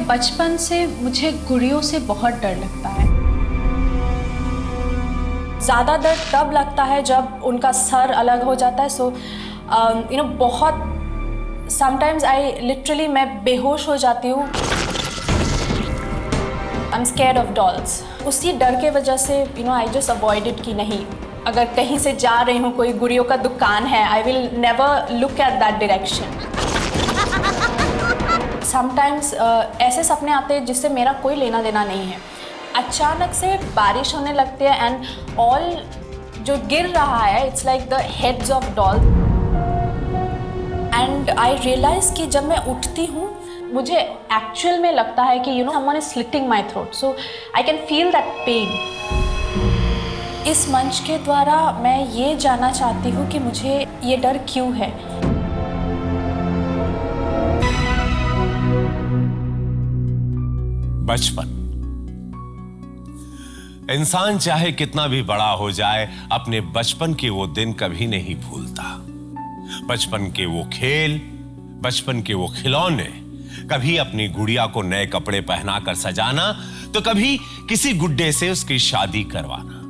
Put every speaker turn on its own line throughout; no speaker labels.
बचपन से मुझे गुड़ियों से बहुत डर लगता है। ज़्यादा डर तब लगता है जब उनका सर अलग हो जाता है। सो बहुत समटाइम्स लिटरली मैं बेहोश हो जाती हूँ। I am scared of dolls. उसी डर के वजह से आई जस्ट अवॉइडेड कि नहीं, अगर कहीं से जा रही हूँ, कोई गुड़ियों का दुकान है, I will never look at that direction. Sometimes ऐसे सपने आते हैं जिससे मेरा कोई लेना देना नहीं है। अचानक से बारिश होने लगती है एंड ऑल जो गिर रहा है it's like the heads of doll. And I realise कि जब मैं उठती हूँ मुझे एक्चुअल में लगता है कि someone is slitting my throat, so I can feel that pain. इस मंच के द्वारा मैं ये जानना चाहती हूँ कि मुझे ये डर क्यों है।
बचपन। इंसान चाहे कितना भी बड़ा हो जाए, अपने बचपन के वो दिन कभी नहीं भूलता। बचपन के वो खेल, बचपन के वो खिलौने, कभी अपनी गुड़िया को नए कपड़े पहनाकर सजाना, तो कभी किसी गुड्डे से उसकी शादी करवाना,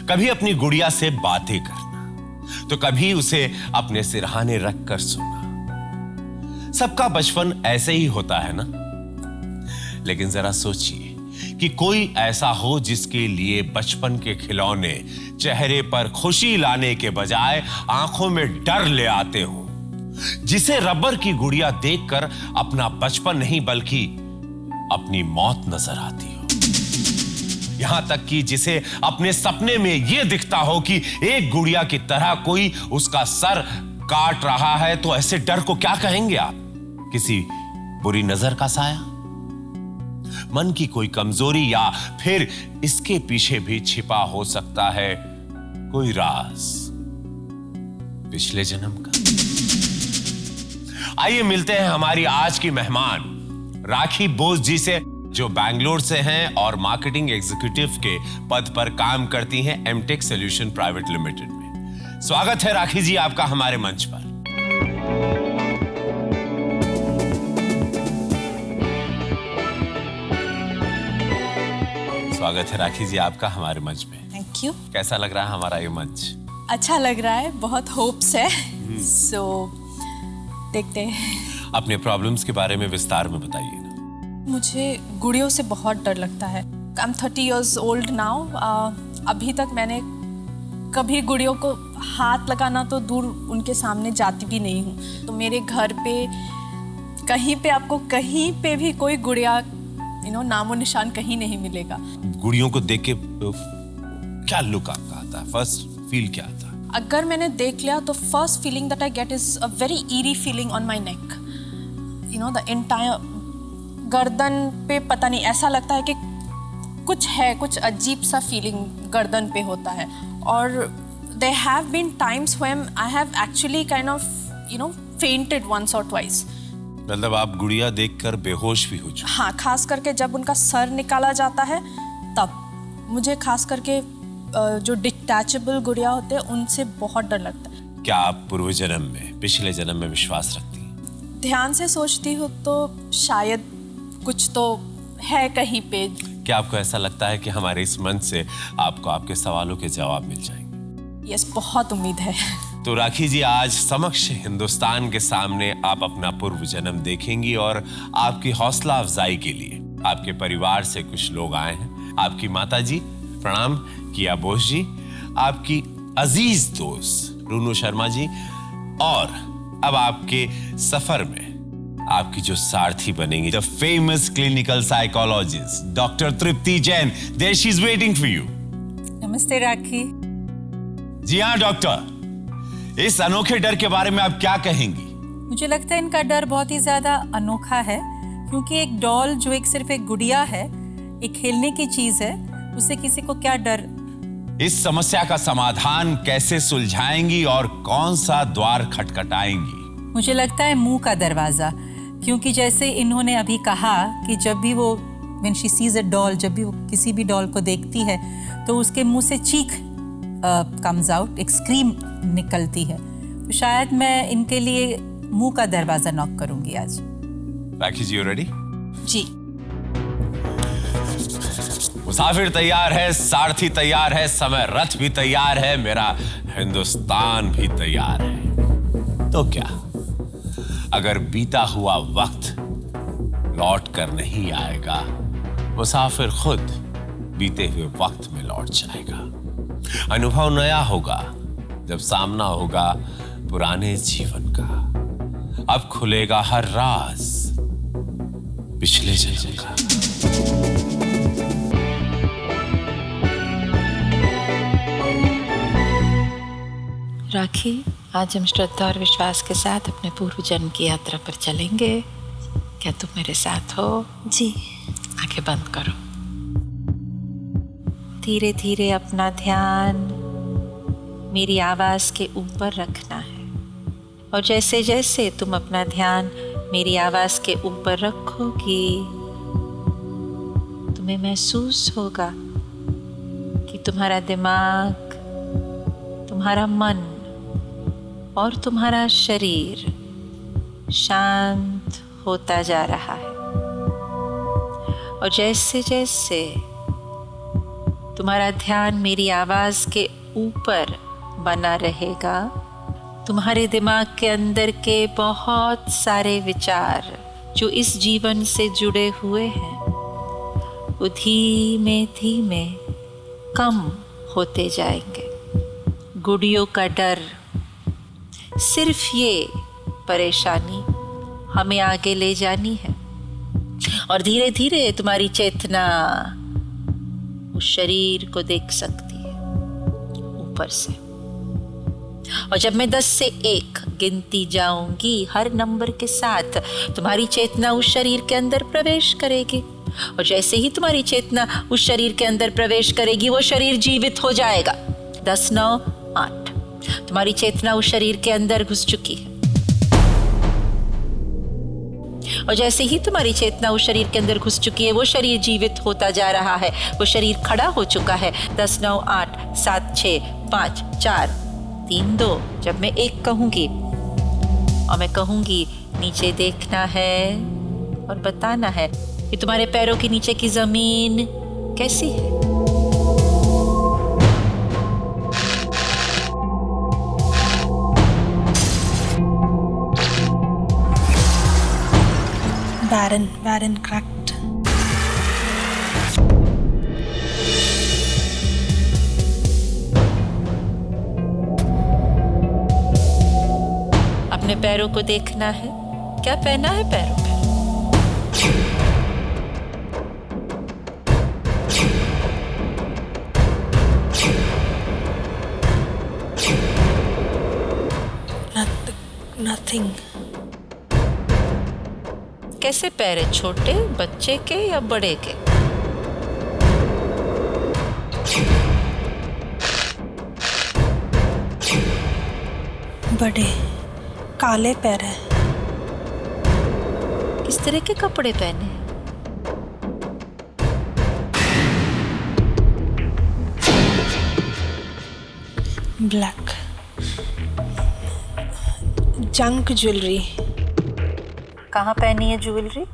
कभी अपनी गुड़िया से बातें करना, तो कभी उसे अपने सिरहाने रखकर सोना। सबका बचपन ऐसे ही होता है ना। लेकिन जरा सोचिए कि कोई ऐसा हो जिसके लिए बचपन के खिलौने चेहरे पर खुशी लाने के बजाय आंखों में डर ले आते हो, जिसे रबर की गुड़िया देखकर अपना बचपन नहीं बल्कि अपनी मौत नजर आती हो। यहां तक कि जिसे अपने सपने में यह दिखता हो कि एक गुड़िया की तरह कोई उसका सर काट रहा है, तो ऐसे डर को क्या कहेंगे आप? किसी बुरी नजर का साया, मन की कोई कमजोरी, या फिर इसके पीछे भी छिपा हो सकता है कोई राज पिछले जन्म का। आइए मिलते हैं हमारी आज की मेहमान राखी बोस जी से, जो बैंगलोर से हैं और मार्केटिंग एग्जीक्यूटिव के पद पर काम करती हैं एमटेक सॉल्यूशन प्राइवेट लिमिटेड में। स्वागत है राखी जी आपका हमारे मंच पर। स्वागत है राखी जी आपका हमारे मंच पे।
Thank you.
कैसा लग रहा है हमारा ये मंच?
अच्छा लग रहा है, बहुत होप्स है। सो देखते हैं।
अपने प्रॉब्लम्स के बारे में विस्तार में बताइए ना।
मुझे गुड़ियों से बहुत डर लगता है। I am 30 years old now. अभी तक मैंने कभी गुड़ियों को हाथ लगाना तो दूर, उनके सामने जाती भी नहीं हूँ। तो मेरे घर पे कहीं पे आपको कहीं पे भी कोई गुड़िया नामो निशान कहीं नहीं मिलेगा।
गुड़ियों को देख के क्या लुक आपका आता है? फर्स्ट फील क्या आता है?
अगर मैंने देख लिया तो first feeling that I get is a very eerie feeling on my neck. The entire गर्दन पे पता नहीं, ऐसा लगता है कि कुछ है, कुछ अजीब सा फीलिंग गर्दन पे होता है। और there have been times when I have actually kind of fainted once or twice.
मतलब आप गुड़िया देखकर बेहोश भी हो चुके?
हाँ, खास करके जब उनका सर निकाला जाता है तब मुझे खास करके जो डिटैचेबल गुड़िया होते हैं उनसे बहुत डर लगता है।
क्या आप पूर्व जन्म में, पिछले जन्म में विश्वास रखती हैं?
ध्यान से सोचती हूँ तो शायद कुछ तो है कहीं पे।
क्या आपको ऐसा लगता है कि हमारे इस मंच से आपको आपके सवालों के जवाब मिल जाएंगे?
यस, बहुत उम्मीद है।
तो राखी जी, आज समक्ष हिंदुस्तान के सामने आप अपना पूर्व जन्म देखेंगी और आपकी हौसला अफजाई के लिए आपके परिवार से कुछ लोग आए हैं। आपकी माता जी, प्रणाम, किया बोस जी, आपकी अजीज दोस्त रूनू शर्मा जी, और अब आपके सफर में आपकी जो सारथी बनेंगी, the famous clinical psychologist doctor Tripti Jain. There she is waiting for you.
नमस्ते राखी
जी हाँ डॉक्टर, इस अनोखे डर के बारे में आप क्या कहेंगी?
मुझे लगता है इनका डर बहुत ही ज्यादा अनोखा है, क्योंकि एक डॉल जो एक सिर्फ गुड़िया है, एक खेलने की चीज है, उससे किसी को क्या डर।
इस समस्या का समाधान कैसे सुलझाएंगी और कौन सा द्वार खटखटाएंगी?
मुझे लगता है मुंह का दरवाजा, क्योंकि जैसे इन्होंने अभी कहा कि जब भी वो when she sees a doll, जब भी वो किसी भी डॉल को देखती है तो उसके मुंह से चीख कम्स आउट, एक स्क्रीम निकलती है। तो शायद मैं इनके लिए मुंह का दरवाजा नॉक करूंगी आज।
राखी जी, यू रेडी?
जी।
मुसाफिर तैयार है, सारथी तैयार है, समय रथ भी तैयार है, मेरा हिंदुस्तान भी तैयार है। तो क्या अगर बीता हुआ वक्त लौट कर नहीं आएगा, मुसाफिर खुद बीते हुए वक्त में लौट जाएगा। अनुभव नया होगा जब सामना होगा पुराने जीवन का। अब खुलेगा हर राज पिछले जन्म का।
राखी, आज हम श्रद्धा और विश्वास के साथ अपने पूर्व जन्म की यात्रा पर चलेंगे। क्या तुम मेरे साथ हो?
जी।
आंखें बंद करो। धीरे धीरे अपना ध्यान मेरी आवाज के ऊपर रखना है, और जैसे जैसे तुम अपना ध्यान मेरी आवाज के ऊपर रखोगी, तुम्हें महसूस होगा कि तुम्हारा दिमाग, तुम्हारा मन और तुम्हारा शरीर शांत होता जा रहा है। और जैसे जैसे तुम्हारा ध्यान मेरी आवाज के ऊपर बना रहेगा, तुम्हारे दिमाग के अंदर के बहुत सारे विचार जो इस जीवन से जुड़े हुए हैं, वो धीमे धीमे कम होते जाएंगे। गुड़ियों का डर, सिर्फ ये परेशानी हमें आगे ले जानी है। और धीरे धीरे तुम्हारी चेतना उस शरीर को देख सकती है ऊपर से। और जब मैं 10 से 1 गिनती जाऊंगी, हर नंबर के साथ तुम्हारी चेतना उस शरीर के अंदर प्रवेश करेगी। और जैसे ही तुम्हारी चेतना उस शरीर के अंदर प्रवेश करेगी, वो शरीर जीवित हो जाएगा। 10, 9, 8 तुम्हारी चेतना उस शरीर के अंदर घुस चुकी है। और जैसे ही तुम्हारी चेतना उस शरीर के अंदर घुस चुकी है, वो शरीर जीवित होता जा रहा है। वो शरीर खड़ा हो चुका है। 10, 9, 8, 7, 6, 5, 4, 3, 2। जब मैं 1 कहूंगी और मैं कहूंगी नीचे देखना है और बताना है कि तुम्हारे पैरों के नीचे की जमीन कैसी है।
Barren cracked.
अपने पैरों को देखना है। क्या पहना है पैरों पे?
Nothing.
कैसे पैर है? छोटे बच्चे के या बड़े के?
बड़े काले पैर है।
किस तरह के कपड़े पहने?
ब्लैक। Junk jewellery.
कहाँ पहनी है ज्वेलरी?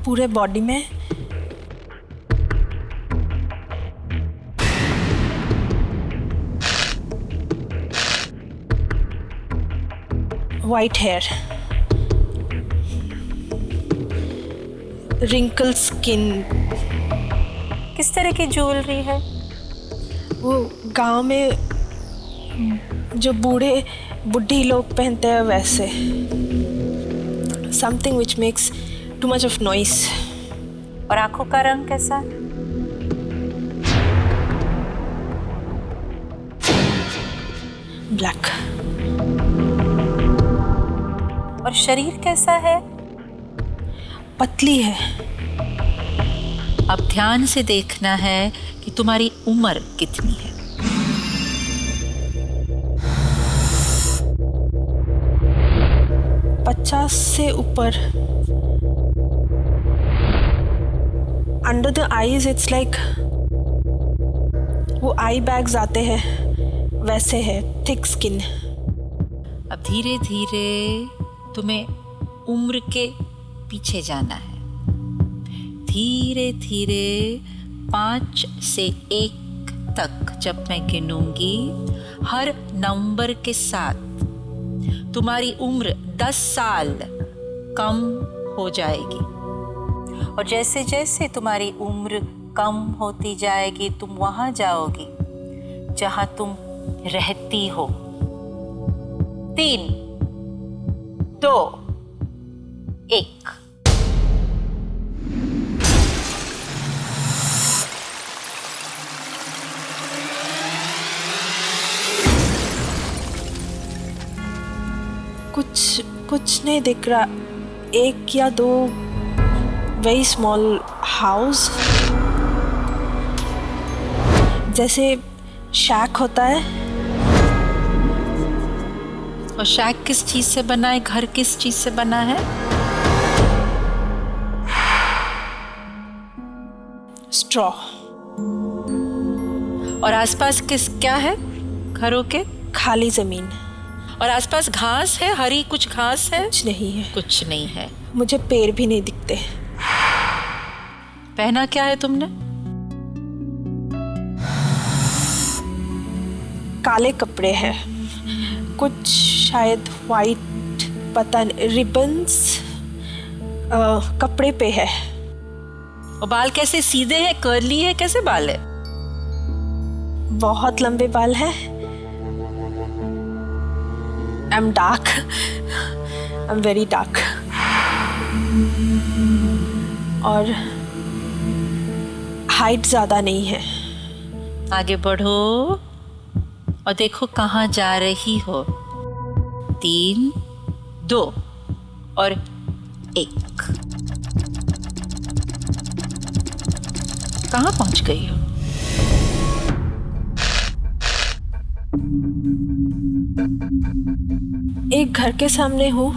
पूरे बॉडी में। White hair. Wrinkle skin.
किस तरह की ज्वेलरी है?
वो गांव में जो बूढ़े बुढ़ी लोग पहनते हैं वैसे। Something which makes too much of noise.
और आंखों का रंग कैसा?
ब्लैक।
और शरीर कैसा है?
पतली है।
अब ध्यान से देखना है कि तुम्हारी उम्र कितनी है।
पचास से ऊपर। Under the eyes it's like वो आई बैग्स आते हैं वैसे है, थिक स्किन।
अब धीरे धीरे तुम्हें उम्र के पीछे जाना है। धीरे धीरे 5 से 1 तक जब मैं गिनूंगी, हर नंबर के साथ तुम्हारी उम्र 10 साल कम हो जाएगी।
और जैसे जैसे तुम्हारी उम्र कम होती जाएगी, तुम वहां जाओगी जहां तुम रहती हो। 3, 2, 1।
कुछ नहीं दिख रहा। 1 या 2 वेरी स्मॉल हाउस, जैसे शैक होता है।
और शैक किस चीज से बना है? घर किस चीज से बना है?
स्ट्रॉ।
और आसपास क्या है घरों के?
खाली जमीन।
और आसपास घास है? हरी कुछ घास है?
कुछ नहीं है।
कुछ नहीं है।
मुझे पेड़ भी नहीं दिखते।
पहना क्या है तुमने?
काले कपड़े हैं, कुछ शायद वाइट, पता नहीं, रिबन्स कपड़े पे है।
और बाल कैसे? सीधे हैं, कर्ली है? कैसे बाल है?
बहुत लंबे बाल हैं। I am dark, I am very dark. और हाइट ज्यादा नहीं है।
आगे बढ़ो और देखो कहाँ जा रही हो। 3, 2 और 1। कहाँ पहुंच गई हो?
एक घर के सामने हूँ,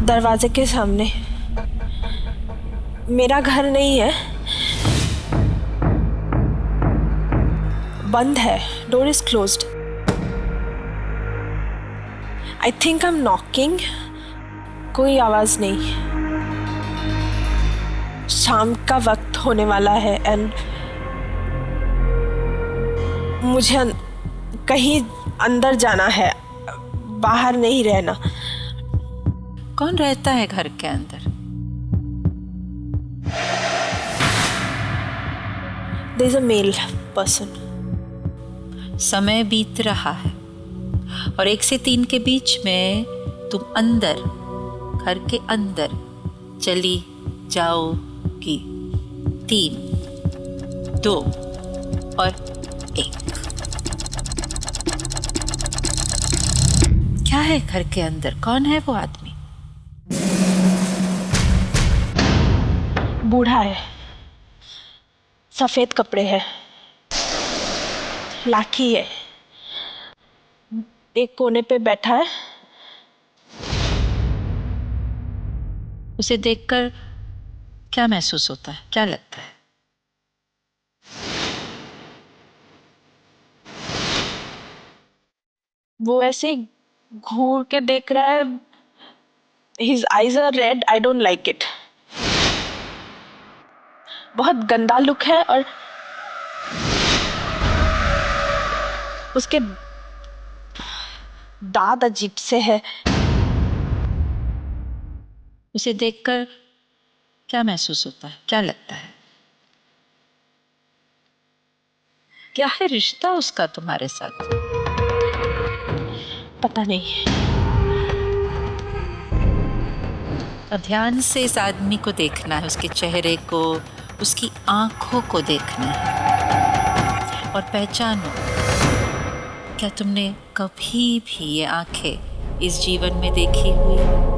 दरवाजे के सामने। मेरा घर नहीं है, बंद है, door is closed. I think I am knocking, कोई आवाज नहीं। शाम का वक्त होने वाला है एंड मुझे कहीं अंदर जाना है, बाहर नहीं रहना।
कौन रहता है घर के अंदर?
There is a male person.
समय बीत रहा है और 1 से 3 के बीच में तुम अंदर, घर के अंदर चली जाओगी। 3, 2 और 1। क्या है घर के अंदर? कौन है वो आदमी?
बूढ़ा है, सफेद कपड़े हैं, लाठी है, एक कोने पे बैठा है।
उसे देखकर क्या महसूस होता है? क्या लगता है?
वो ऐसे घूर के देख रहा है। His eyes are red. I don't like it. बहुत गंदा लुक है और उसके दांत अजीब से है।
उसे देखकर क्या महसूस होता है? क्या लगता है? क्या है रिश्ता उसका तुम्हारे साथ?
पता नहीं।
अब ध्यान से इस आदमी को देखना है, उसके चेहरे को, उसकी आंखों को देखना है और पहचानो, क्या तुमने कभी भी ये आंखें इस जीवन में देखी हुई है?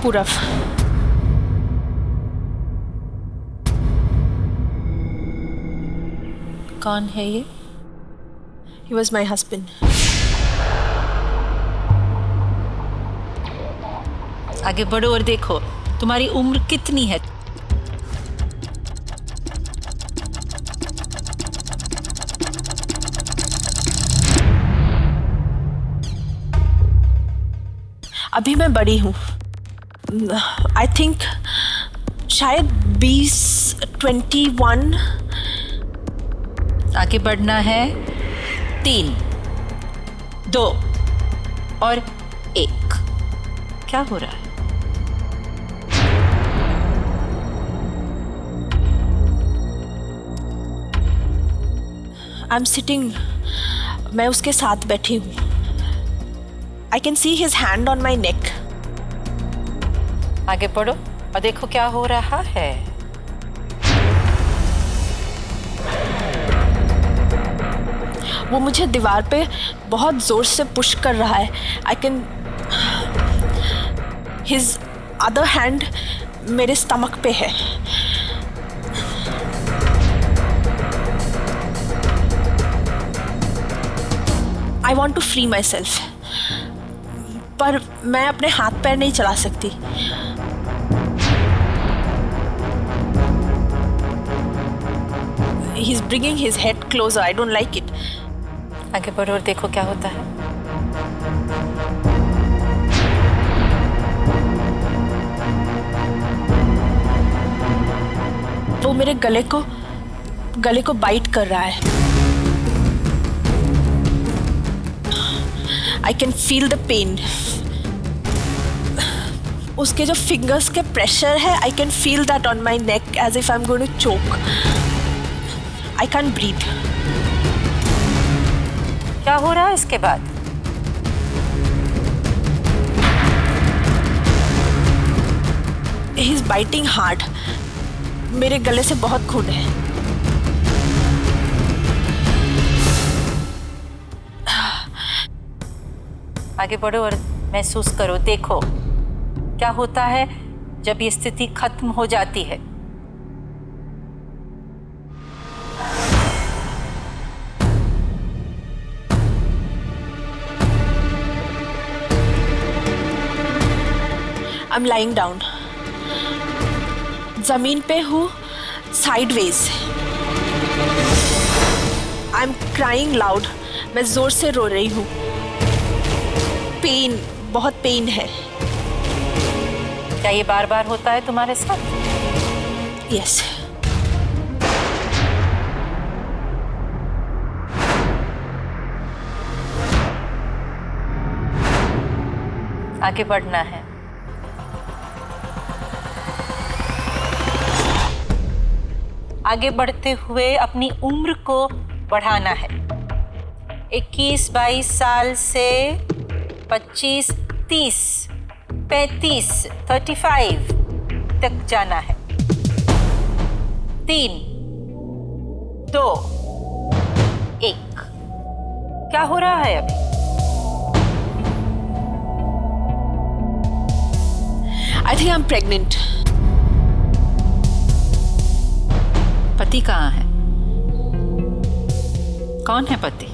पूरब।
कौन है ये?
He was my husband.
आगे बढ़ो और देखो तुम्हारी उम्र कितनी है।
अभी मैं बड़ी हूँ। आई थिंक शायद 21।
आगे बढ़ना है। 3, 2 और 1। क्या हो रहा है?
आई एम सिटिंग, मैं उसके साथ बैठी हूँ। I can see his hand on my neck.
आगे बढ़ो और देखो क्या हो रहा है।
वो मुझे दीवार पे बहुत जोर से पुश कर रहा है। I can, his other hand मेरे स्टमक पे है। I want to free myself, पर मैं अपने हाथ पैर नहीं चला सकती। He's bringing his head closer. I don't like it.
आगे बढ़ो और देखो क्या होता है।
वो मेरे गले को बाइट कर रहा है। I can feel the pain. उसके जो फिंगर्स के प्रेशर है, I can feel that on my neck as if I'm going to choke. I can't breathe.
क्या हो रहा है इसके बाद?
He's biting hard. मेरे गले से बहुत खून है।
आगे बढ़ो और महसूस करो, देखो क्या होता है जब ये स्थिति खत्म हो जाती है।
I'm lying down. जमीन पे हूँ, sideways. I'm crying loud. मैं जोर से रो रही हूँ। पेन, बहुत पेन है।
क्या ये बार बार होता है तुम्हारे साथ?
Yes.
आगे बढ़ना है। आगे बढ़ते हुए अपनी उम्र को बढ़ाना है। 21-22 साल से 25, 30, 35, 35 तक जाना है। 3, 2, 1। क्या हो रहा है अभी?
I think I'm pregnant.
पति कहाँ है? कौन है पति?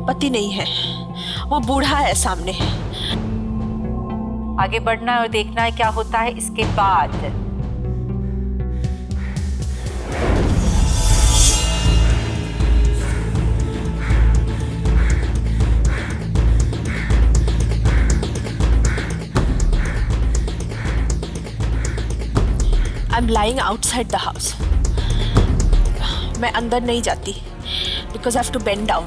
पति नहीं है, वो बूढ़ा है सामने।
आगे बढ़ना है और देखना है क्या होता है इसके बाद।
I'm lying outside the house. मैं अंदर नहीं जाती because I have to bend down.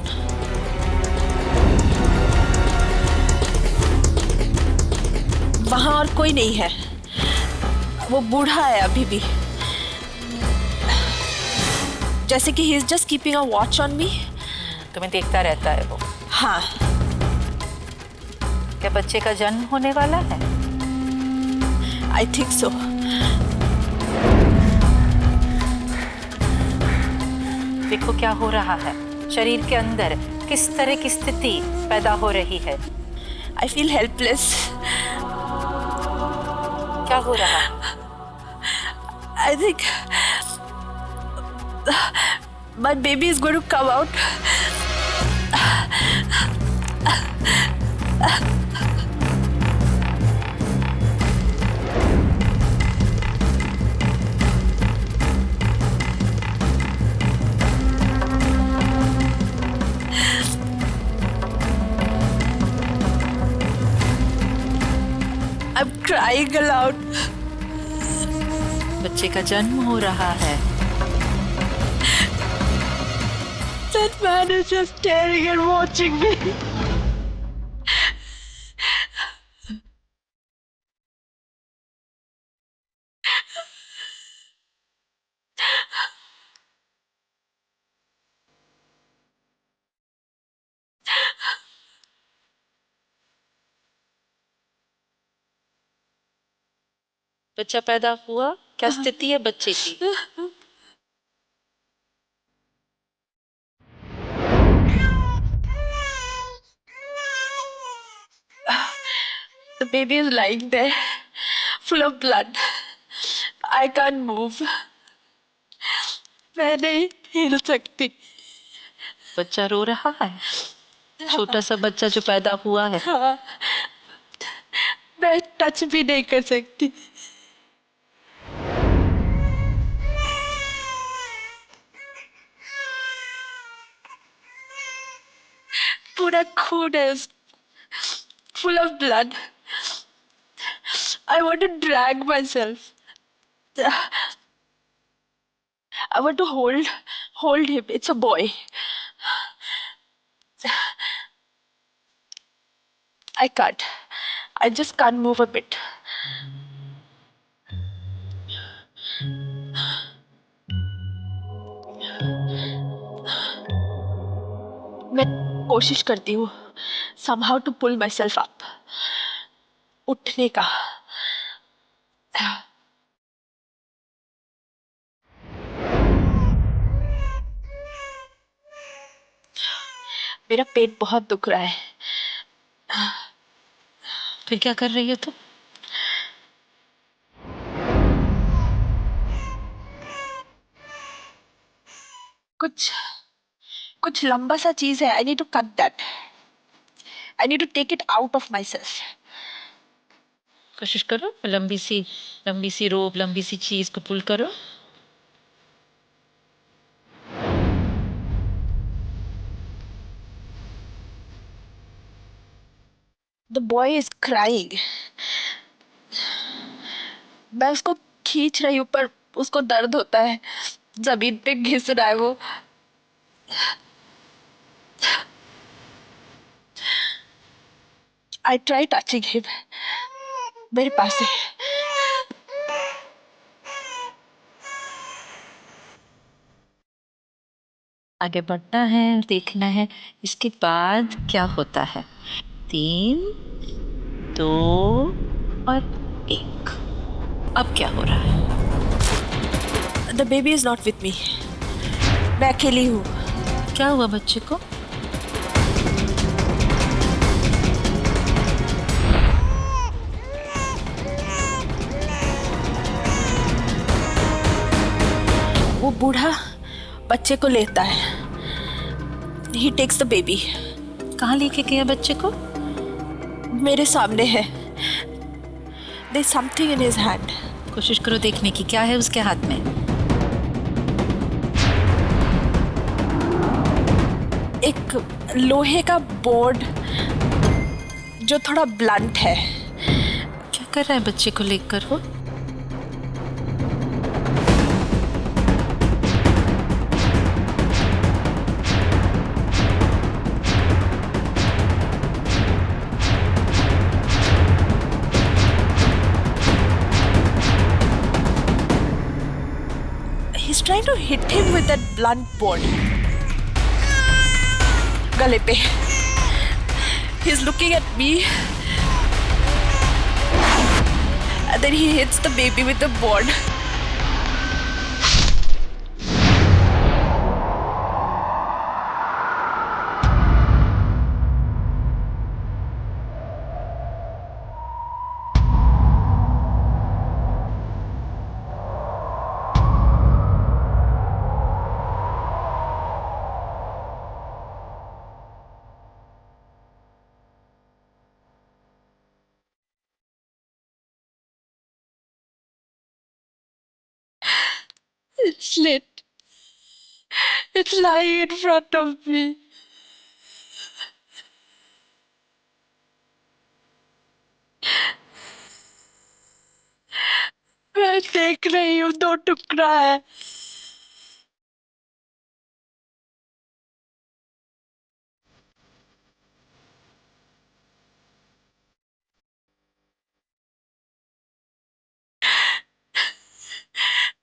वहाँ और कोई नहीं है, वो बूढ़ा है अभी भी, जैसे कि he is just keeping a watch on me.
तुम्हें देखता रहता है वो।
हाँ,
क्या बच्चे का जन्म होने वाला है?
I think so.
देखो क्या हो रहा है शरीर के अंदर, किस तरह की स्थिति पैदा हो रही है।
I feel helpless.
क्या हो रहा है?
I think my baby is going to come out. I'm crying aloud.
बच्चे का जन्म हो रहा है।
That man is just staring and watching me.
बच्चा पैदा हुआ, क्या स्थिति है बच्चे की?
The baby is lying there, full of blood. I can't move. मैं नहीं हिल सकती।
बच्चा रो रहा है, छोटा सा बच्चा जो पैदा हुआ है।
हाँ, मैं टच भी नहीं कर सकती। पूरा खून है, full of blood. I want to drag myself. I want to hold him. It's a boy. I can't. I just can't move a bit. मैं कोशिश करती हूँ somehow to pull myself up. उठने का। मेरा पेट बहुत दुख रहा है।
फिर क्या कर रही हो तुम?
कुछ लंबा सा चीज है। I need to cut that. I need to take it out of myself.
कोशिश करो, लंबी सी रोप, लंबी सी चीज को पुल करो।
The boy is crying. मैं उसको खींच रही हूँ पर उसको दर्द होता है। जमीन पे घिस रहा है वो। I try touching him. मेरे पास है।
आगे बढ़ना है, देखना है इसके बाद क्या होता है। 3, 2 और 1। अब क्या हो रहा है?
The baby is not with me. मैं अकेली हूँ।
क्या हुआ बच्चे को?
वो बूढ़ा बच्चे को लेता है। He takes the baby.
कहाँ लेके गया बच्चे को?
मेरे सामने है। There's something in his hand.
कोशिश करो देखने की, क्या है उसके हाथ में?
एक लोहे का बोर्ड जो थोड़ा ब्लंट है।
क्या कर रहा है बच्चे को लेकर वो?
He's trying to hit him with that blunt board. गले पे। He's looking at me. And then he hits the baby with the board. slit. It's lying in front of me. मैं देख रही हूँ 2 टुकड़ा है।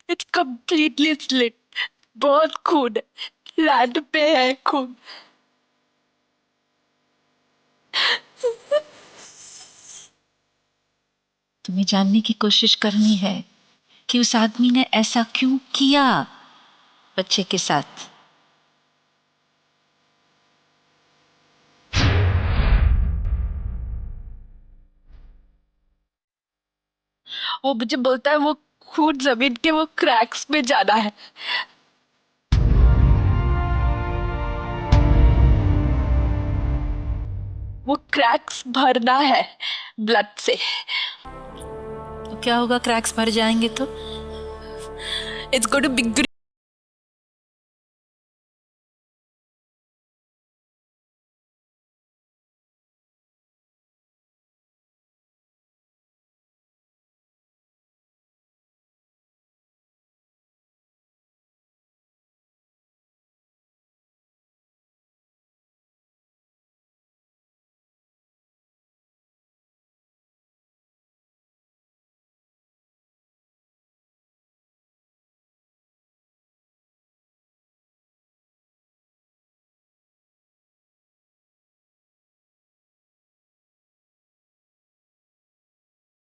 It's completely slit. बहुत खून है। लैंड पे है खून।
तुम्हें जानने की कोशिश करनी है कि उस आदमी ने ऐसा क्यों किया बच्चे के साथ।
वो मुझे बोलता है वो खून जमीन के वो क्रैक्स में जाना है। वो क्रैक्स भरना है ब्लड से।
तो क्या होगा क्रैक्स भर जाएंगे तो?
It's going to be great.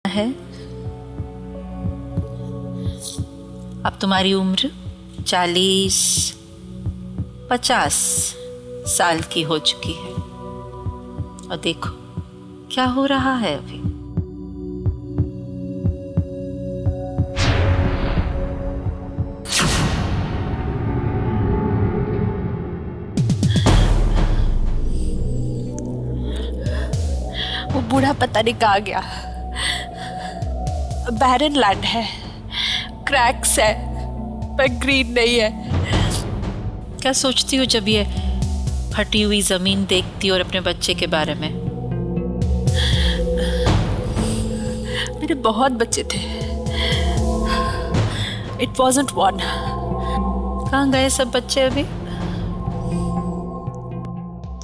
है अब तुम्हारी उम्र 40-50 साल की हो चुकी है और देखो क्या हो रहा है अभी।
वो बूढ़ा पता नहीं कहाँ गया। बैरन लैंड है, क्रैक्स है, पर ग्रीन नहीं है।
क्या सोचती हो जब ये फटी हुई जमीन देखती हो और अपने बच्चे के बारे में?
मेरे बहुत बच्चे थे। It wasn't one.
कहाँ गए सब बच्चे अभी?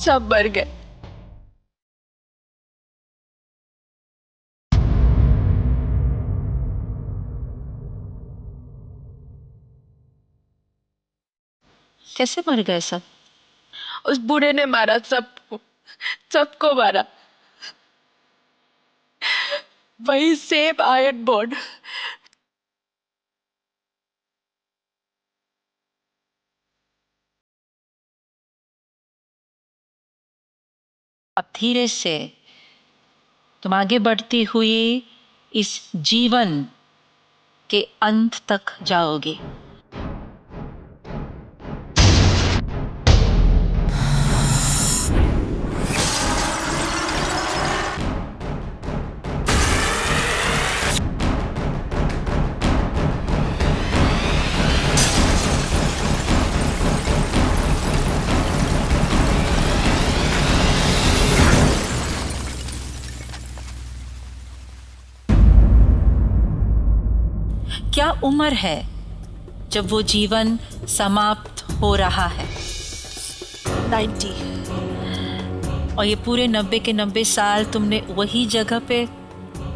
सब मर गए।
कैसे मर गए सब?
उस बूढ़े ने मारा सबको मारा। वही सेम आयरन बोर्ड।
अब धीरे से तुम आगे बढ़ती हुई इस जीवन के अंत तक जाओगे। क्या उम्र है जब वो जीवन समाप्त हो रहा है?
90।
और ये पूरे 90 के 90 साल तुमने वही जगह पे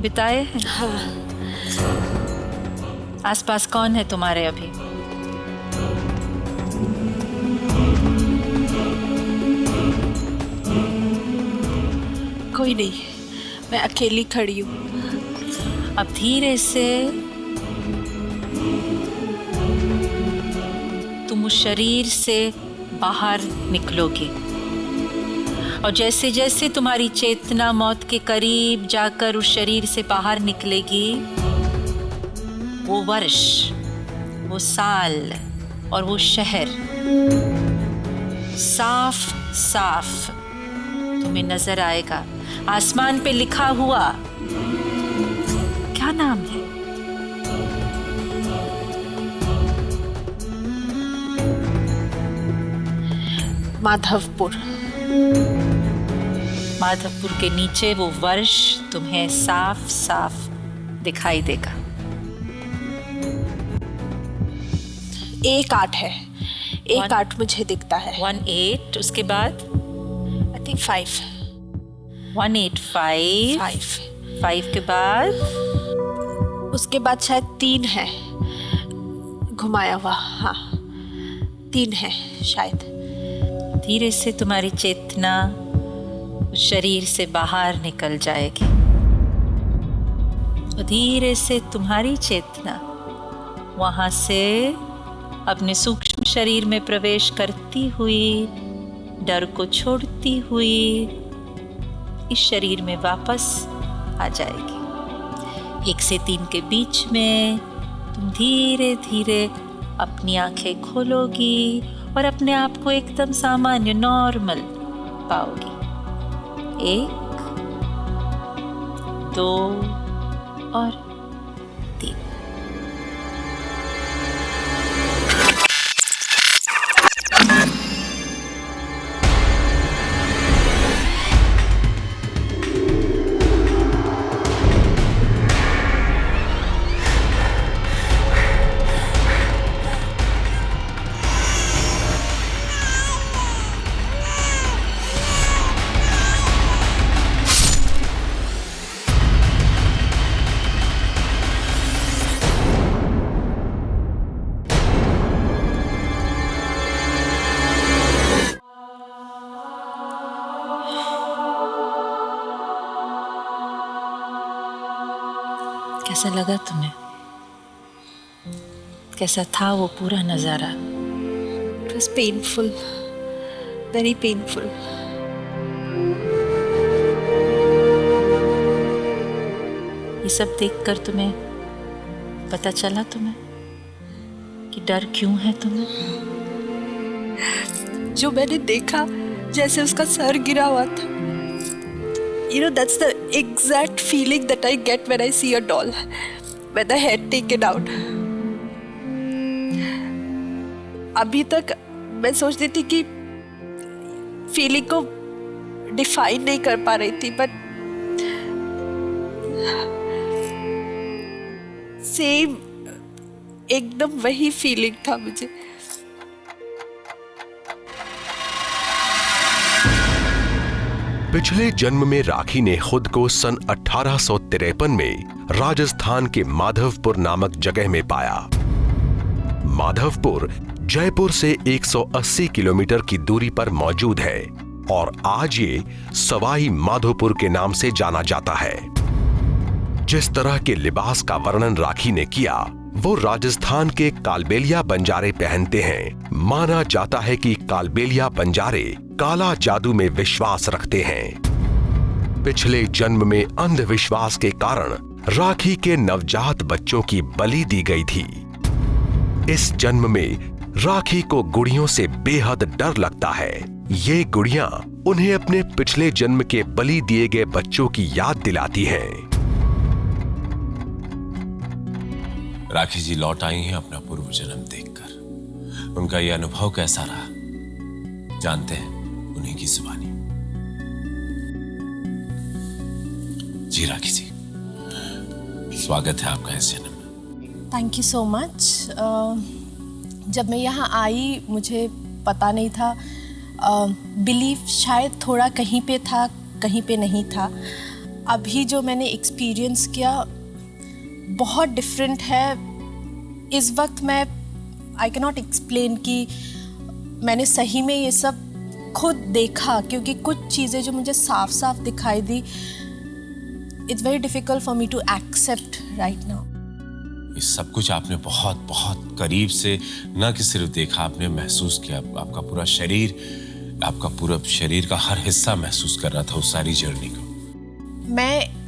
बिताए हैं?
हाँ।
आसपास कौन है तुम्हारे अभी?
कोई नहीं, मैं अकेली खड़ी हूँ।
अब धीरे से तुम उस शरीर से बाहर निकलोगे और जैसे जैसे तुम्हारी चेतना मौत के करीब जाकर उस शरीर से बाहर निकलेगी, वो वर्ष, वो साल और वो शहर साफ साफ तुम्हें नजर आएगा। आसमान पे लिखा हुआ क्या नाम है?
माधवपुर।
माधवपुर के नीचे वो वर्ष तुम्हें साफ साफ दिखाई देगा।
1-8 है, 1-8 मुझे दिखता है।
18, उसके बाद
आई थिंक 5।
185, 5 के बाद
उसके बाद शायद 3 है घुमाया हुआ। हाँ 3 है शायद।
धीरे से तुम्हारी चेतना उस शरीर से बाहर निकल जाएगी और धीरे से तुम्हारी चेतना वहां से अपने सूक्ष्म शरीर में प्रवेश करती हुई, डर को छोड़ती हुई इस शरीर में वापस आ जाएगी। 1 से 3 के बीच में तुम धीरे धीरे अपनी आंखें खोलोगी और अपने आप को एकदम सामान्य नॉर्मल पाओगी। 1, 2 और 3। कैसा लगा तुम्हें? कैसा था वो पूरा नजारा?
It was painful, very painful.
ये सब देखकर तुम्हें पता चला तुम्हें कि डर क्यों है तुम्हें?
जो मैंने देखा जैसे उसका सर गिरा हुआ था, you know, that's the exact feeling that I get when I see a doll, with the head taken out. अभी तक मैं सोचती थी कि फीलिंग को डिफाइन नहीं कर पा रही थी, बट सेम एकदम वही फीलिंग था मुझे।
पिछले जन्म में राखी ने खुद को सन 1853 में राजस्थान के माधवपुर नामक जगह में पाया। माधवपुर जयपुर से 180 किलोमीटर की दूरी पर मौजूद है और आज ये सवाई माधोपुर के नाम से जाना जाता है। जिस तरह के लिबास का वर्णन राखी ने किया, वो राजस्थान के कालबेलिया बंजारे पहनते हैं। माना जाता है कि कालबेलिया बंजारे काला जादू में विश्वास रखते हैं। पिछले जन्म में अंधविश्वास के कारण राखी के नवजात बच्चों की बलि दी गई थी। इस जन्म में राखी को गुड़ियों से बेहद डर लगता है। ये गुड़ियां उन्हें अपने पिछले जन्म के बलि दिए गए बच्चों की याद दिलाती हैं।
राखी जी लौट आई हैं अपना पूर्व जन्म देखकर। उनका यह अनुभव कैसा रहा, जानते हैं उन्हीं की जुबानी। जी राखी जी, स्वागत है आपका इस जन्म में।
Thank you so much. जब मैं यहाँ आई मुझे पता नहीं था, बिलीफ शायद थोड़ा कहीं पे था कहीं पे नहीं था। अभी जो मैंने एक्सपीरियंस किया बहुत डिफरेंट है। इस वक्त मैं आई कैन नॉट एक्सप्लेन कि मैंने सही में ये सब खुद देखा, क्योंकि कुछ चीज़ें जो मुझे साफ साफ दिखाई दी, it's very difficult for me to accept right now.
ये सब कुछ आपने बहुत बहुत करीब से न कि सिर्फ देखा, आपने महसूस किया। आपका पूरा शरीर का हर हिस्सा महसूस कर रहा था उस सारी जर्नी को।
मैं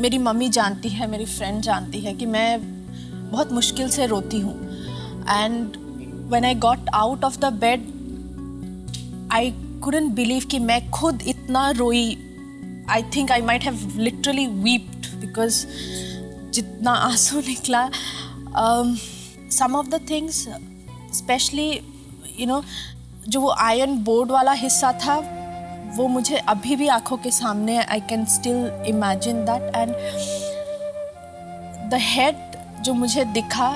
मेरी मम्मी जानती है, मेरी फ्रेंड जानती है कि मैं बहुत मुश्किल से रोती हूँ। And when I got out of the bed I couldn't believe कि मैं खुद इतना रोई। I think I might have literally weeped because जितना आंसू निकला। Some of the things specially जो वो आयरन बोर्ड वाला हिस्सा था वो मुझे अभी भी आंखों के सामने, I can still imagine that. And the head जो मुझे दिखा,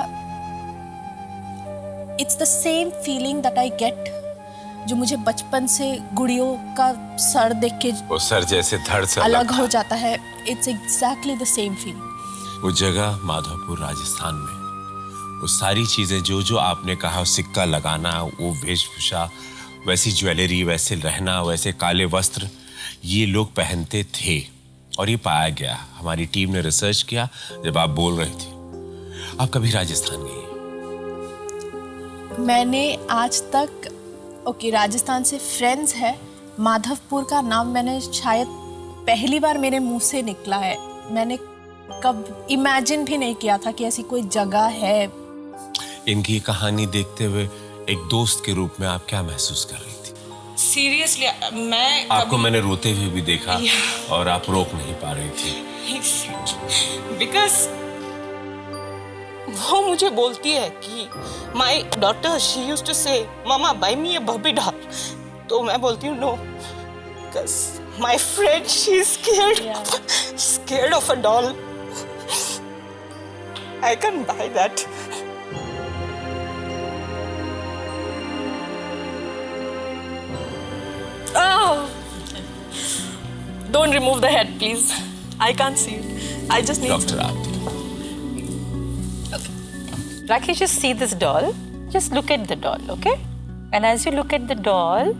it's the same feeling that I get जो मुझे बचपन से गुड़ियों का सर देख के
वो सर जैसे धड़ से
अलग हो जाता है। It's exactly the same feeling.
वो जगह माधोपुर राजस्थान में, वो सारी चीजें जो जो आपने कहा, सिक्का लगाना, वो वेशभूषा, वैसी ज्वेलरी, वैसे रहना, वैसे काले वस्त्र ये लोग पहनते थे। और ये पाया गया, हमारी टीम ने रिसर्च किया जब आप बोल रहे थे। आप कभी राजस्थान गई?
मैंने आज तक राजस्थान से फ्रेंड्स है, माधवपुर का नाम मैंने शायद पहली बार मेरे मुंह से निकला है। मैंने कब इमेजिन भी नहीं किया था कि ऐसी कोई जगह है।
इनकी कहानी देखते हुए एक दोस्त के रूप में आप क्या महसूस कर रही थी?
सीरियसली मैं
आपको मैंने रोते हुए भी देखा और आप रोक नहीं पा रही थी।
बिकॉज वो मुझे बोलती है कि my daughter she use to say mama buy me a बॉबी डॉल, तो मैं बोलती हूँ no, because my friend she is scared of a doll, I can buy that.
Don't remove the head, please. I can't see it. I just need.
Doctor आप
Rakhi, just see this doll. Just look at the doll, okay? And as you look at the doll,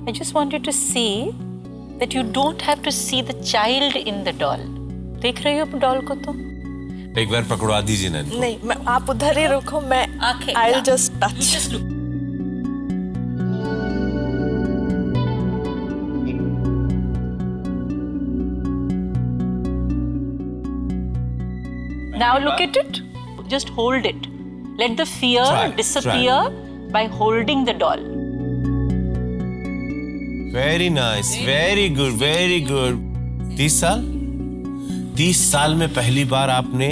I just want you to see that you don't have to see the child in the doll. देख रही हो doll को तुम?
एक बार पकड़वा दीजिए ना।
नहीं, मैं आप उधर ही रुको, मैं
आंखें,
I'll
yeah.
just touch.
Just look. Now look at it. Just hold it. Let the fear disappear by holding the doll.
Very nice, very good, very good. 30 साल? 30 साल में पहली बार आपने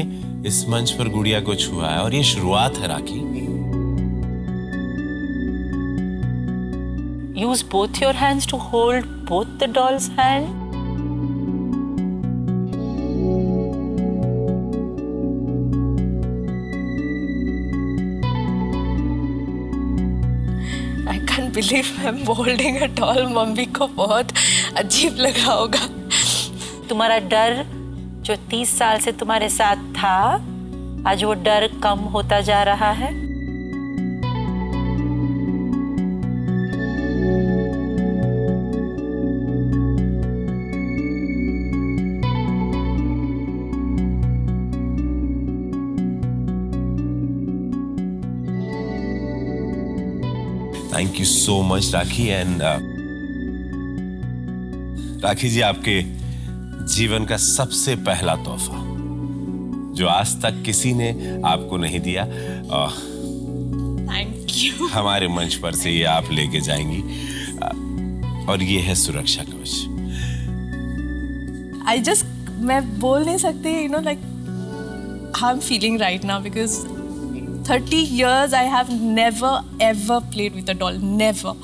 इस मंच पर गुड़िया को छुआ है, और ये शुरुआत है राखी।
Use both your hands to hold both the doll's hand.
I can't believe I'm holding a doll. Mummy को बहुत अजीब लगा होगा।
तुम्हारा डर जो 30 साल से तुम्हारे साथ था, आज वो डर कम होता जा रहा है।
Thank you so much Rakhi. And Rakhi ji, आपके जीवन का सबसे पहला तोहफा जो आज तक किसी ने आपको नहीं दिया,
Thank you.
हमारे मंच पर से ये आप लेके जाएंगी, और ये है सुरक्षा कवच।
मैं बोल नहीं सकती, like how I'm feeling right now, because 30 years I have never ever played with a doll, never.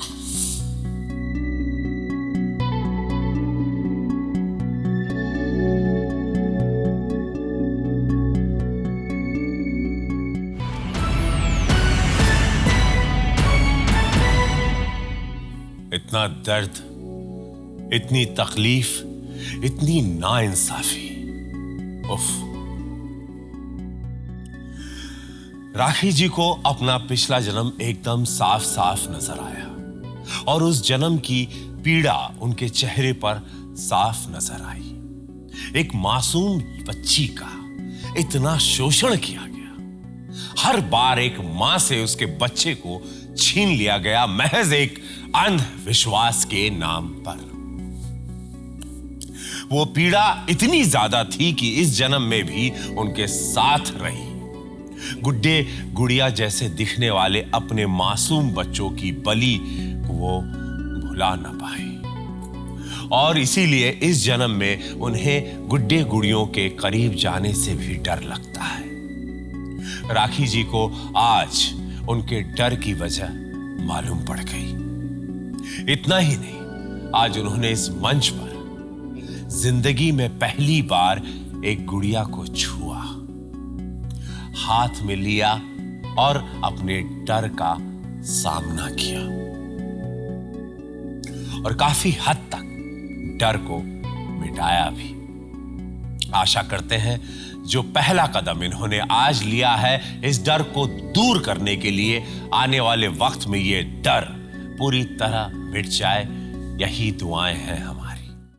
इतना दर्द, इतनी तकलीफ, इतनी नाइंसाफी, उफ। राखी जी को अपना पिछला जन्म एकदम साफ साफ नजर आया, और उस जन्म की पीड़ा उनके चेहरे पर साफ नजर आई। एक मासूम बच्ची का इतना शोषण किया गया, हर बार एक मां से उसके बच्चे को छीन लिया गया, महज एक अंधविश्वास के नाम पर। वो पीड़ा इतनी ज्यादा थी कि इस जन्म में भी उनके साथ रही। गुड्डे गुड़िया जैसे दिखने वाले अपने मासूम बच्चों की बलि को वो भुला न पाए, और इसीलिए इस जन्म में उन्हें गुड्डे गुड़ियों के करीब जाने से भी डर लगता है। राखी जी को आज उनके डर की वजह मालूम पड़ गई। इतना ही नहीं, आज उन्होंने इस मंच पर जिंदगी में पहली बार एक गुड़िया को छुआ, हाथ में लिया और अपने डर का सामना किया और काफी हद तक डर को मिटाया भी। आशा करते हैं जो पहला कदम इन्होंने आज लिया है इस डर को दूर करने के लिए, आने वाले वक्त में ये डर पूरी तरह मिट जाए। यही दुआएं हैं हमारी।